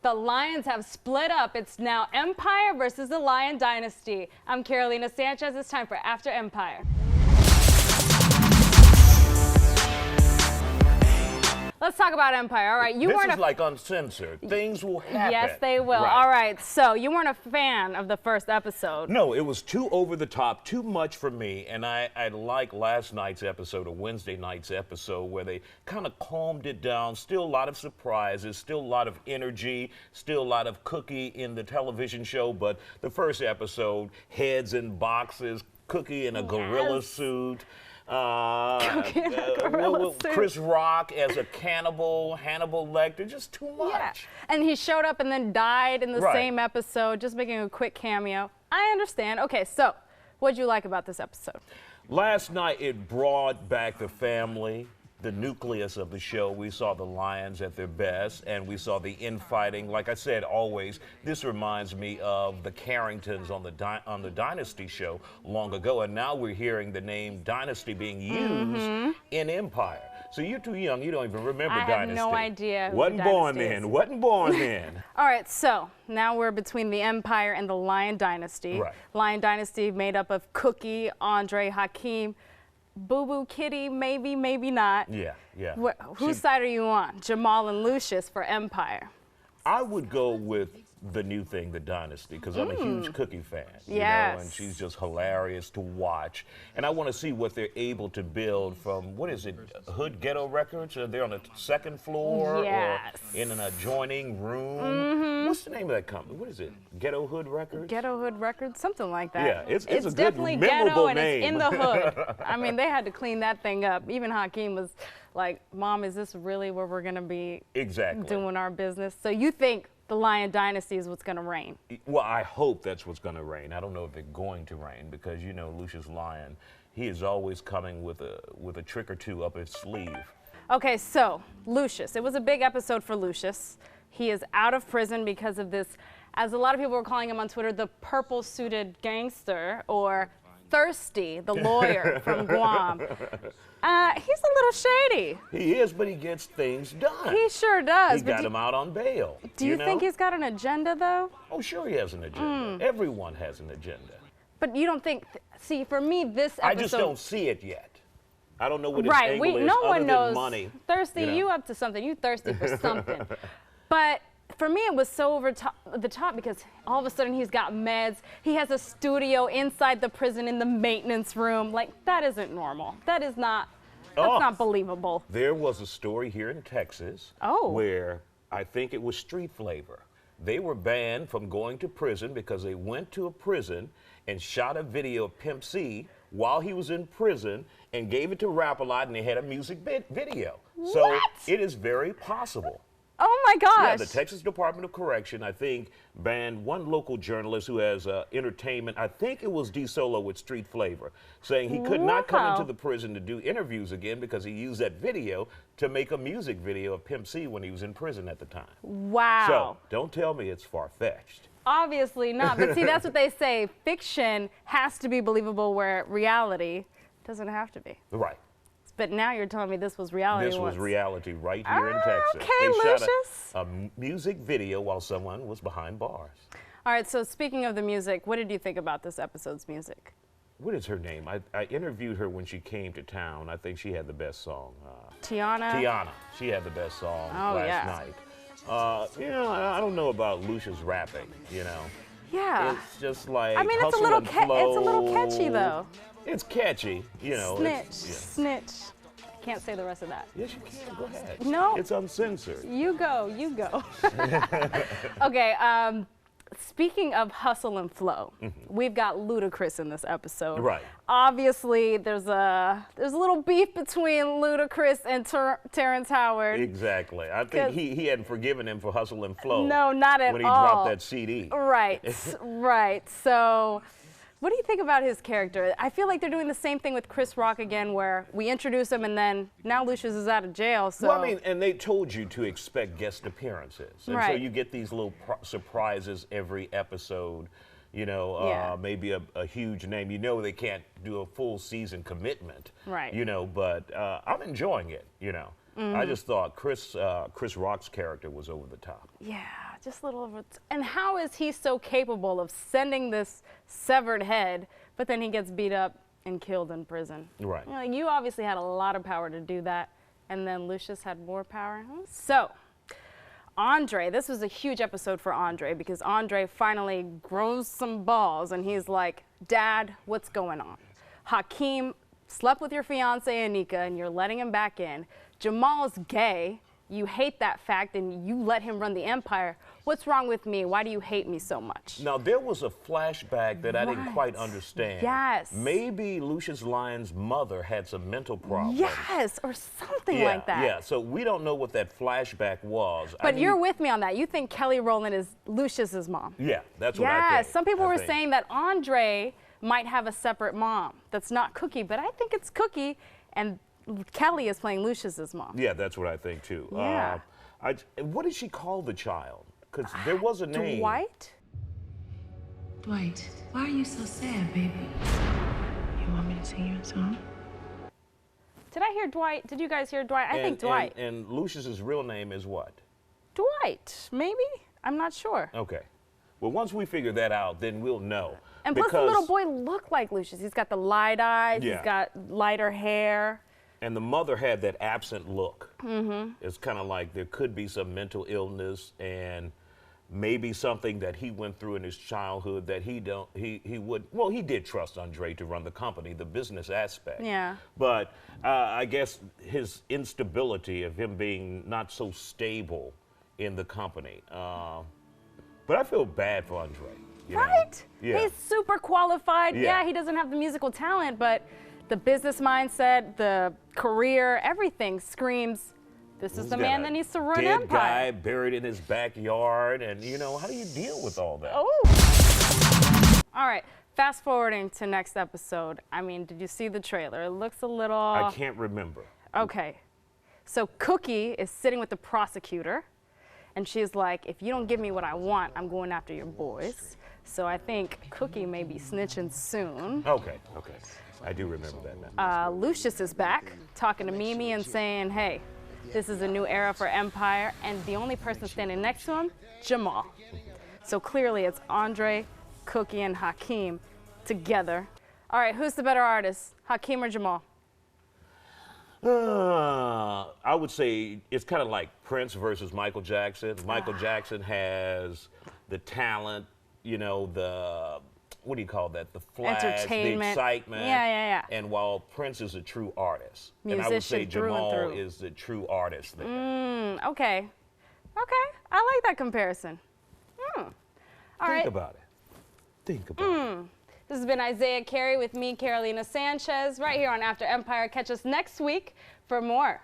The Lions have split up. It's now Empire versus the Lion Dynasty. I'm Carolina Sanchez. It's time for After Empire. Let's talk about Empire. All right, This is like uncensored. Things will happen. Yes, they will. Right. All right, so you weren't a fan of the first episode. No, it was too over the top, too much for me, and I like last night's episode or Wednesday night's episode where they kind of calmed it down. Still a lot of surprises, still a lot of energy, still a lot of Cookie in the television show, but the first episode, heads in boxes, Cookie in a gorilla suit. Chris Rock as a cannibal, Hannibal Lecter, just too much. Yeah. And he showed up and then died in the same episode, just making a quick cameo. I understand. Okay, so what'd you like about this episode? Last night it brought back the family, the nucleus of the show. We saw the Lions at their best, and we saw the infighting. Like I said, always, this reminds me of the Carringtons on the Dynasty show long ago, and now we're hearing the name Dynasty being used in Empire. So you're too young, you don't even remember Dynasty. I have no idea who Wasn't born Dynasty then, is. wasn't born then. All right, so now we're between the Empire and the Lion Dynasty. Right. Lion Dynasty made up of Cookie, Andre, Hakeem, Boo Boo Kitty, maybe, maybe not. Yeah. Whose side are you on? Jamal and Lucius for Empire. I would go with the new thing, the Dynasty, because I'm a huge Cookie fan. You know, and she's just hilarious to watch. And I want to see what they're able to build from, what is it, Hood Ghetto Records? They're on the second floor or in an adjoining room. What's the name of that company? What is it? Ghetto Hood Records? Ghetto Hood Records, something like that. Yeah, it's a good, definitely memorable ghetto and name. it's in the hood. I mean, they had to clean that thing up. Even Hakeem was like, Mom, is this really where we're going to be doing our business? So you think the Lion Dynasty is what's going to reign? Well, I hope that's what's going to reign. I don't know if they're going to reign because, you know, Lucius Lyon, he is always coming with a trick or two up his sleeve. Okay, so Lucius. It was a big episode for Lucius. He is out of prison because of this, as a lot of people were calling him on Twitter, the purple-suited gangster, or Thirsty, the lawyer from Guam. He's a little shady. He is, but he gets things done. He sure does. He got him out on bail. Do you think he's got an agenda, though? Oh, sure he has an agenda. Everyone has an agenda. But you don't think, see, for me, this episode... I just don't see it yet. I don't know what his angle is no other one than knows. money. Thirsty, you up to something. You thirsty for something. But for me, it was so over the top because all of a sudden he's got meds. He has a studio inside the prison in the maintenance room. Like, that isn't normal. That is not, that's not believable. There was a story here in Texas where I think it was Street Flavor. They were banned from going to prison because they went to a prison and shot a video of Pimp C while he was in prison and gave it to Rap-A-Lot, and they had a music video. So it is very possible. Oh my gosh. Yeah, the Texas Department of Correction, I think, banned one local journalist who has entertainment. I think it was D Solo with Street Flavor, saying he could not come into the prison to do interviews again because he used that video to make a music video of Pimp C when he was in prison at the time. Wow. So don't tell me it's far-fetched. Obviously not. But see, that's what they say. Fiction has to be believable where reality doesn't have to be. Right. But now you're telling me this was reality. This was reality right here in Texas. Okay, they Lucius. shot a music video while someone was behind bars. All right, so speaking of the music, what did you think about this episode's music? What is her name? I interviewed her when she came to town. I think she had the best song. Tiana? Tiana. She had the best song last night. You know, I don't know about Lucius rapping, you know. Yeah. It's just like, I mean, it's a little catchy, though. It's catchy, you know. Snitch. I can't say the rest of that. Yes, you can. Go ahead. No. It's uncensored. You go. Okay, speaking of hustle and flow, we've got Ludacris in this episode. Right. Obviously, there's a little beef between Ludacris and Terrence Howard. Exactly. I think he hadn't forgiven him for hustle and flow. No, not at all. When he dropped that CD. Right. Right. So, what do you think about his character? I feel like they're doing the same thing with Chris Rock again, where we introduce him and then now Lucius is out of jail. So. Well, I mean, and they told you to expect guest appearances. And so you get these little surprises every episode. You know, maybe a huge name. You know, they can't do a full season commitment. Right. You know, but I'm enjoying it, you know. I just thought Chris Rock's character was over the top. Yeah, just a little over. And how is he so capable of sending this severed head, but then he gets beat up and killed in prison? Right. You obviously had a lot of power to do that, and then Lucius had more power. So, Andre, this was a huge episode for Andre because Andre finally grows some balls and he's like, Dad, what's going on? Hakeem slept with your fiance Anika and you're letting him back in. Jamal's gay. You hate that fact and you let him run the empire. What's wrong with me? Why do you hate me so much? Now, there was a flashback that I didn't quite understand. Yes. Maybe Lucius Lyon's mother had some mental problems. Yes, or something like that. Yeah, so we don't know what that flashback was. But you're with me on that. You think Kelly Rowland is Lucius's mom. Yeah, that's what I think. Yes, some people were saying that Andre might have a separate mom that's not Cookie, but I think it's Cookie, and Kelly is playing Lucius's mom. Yeah, that's what I think too. Yeah. What did she call the child? Because there was a name. Dwight? Dwight, why are you so sad, baby? You want me to sing you a song? Did I hear Dwight? Did you guys hear Dwight? I think Dwight. And Lucius's real name is what? Dwight, maybe? I'm not sure. Okay. Well, once we figure that out, then we'll know. And plus the little boy looked like Lucius. He's got the light eyes, Yeah. he's got lighter hair. And the mother had that absent look. It's kind of like there could be some mental illness and maybe something that he went through in his childhood that he did trust Andre to run the company, the business aspect. Yeah. But I guess his instability of him being not so stable in the company. But I feel bad for Andre. You know? Right? Yeah. He's super qualified. Yeah. Yeah, he doesn't have the musical talent, but the business mindset, the career, everything screams, this is the man that needs to run dead empire. guy buried in his backyard, and how do you deal with all that? Oh. All right, fast forwarding to next episode. I mean, did you see the trailer? It looks a little... I can't remember. Okay, so Cookie is sitting with the prosecutor, and she's like, if you don't give me what I want, I'm going after your boys. So I think Cookie may be snitching soon. Okay. I do remember that now. Lucius is back, talking to Mimi and saying, hey, this is a new era for Empire, and the only person standing next to him, Jamal. So clearly it's Andre, Cookie, and Hakeem together. All right, who's the better artist, Hakeem or Jamal? I would say it's kind of like Prince versus Michael Jackson. Michael Jackson has the talent, the, what do you call that? The flash, the Entertainment. excitement. Yeah. And while Prince is a true artist. Musician and I would say through and Jamal through. is the true artist there. Okay, I like that comparison. All right. Think about it. Think about it. This has been Isiah Carey with me, Carolina Sanchez, right here on After Empire. Catch us next week for more.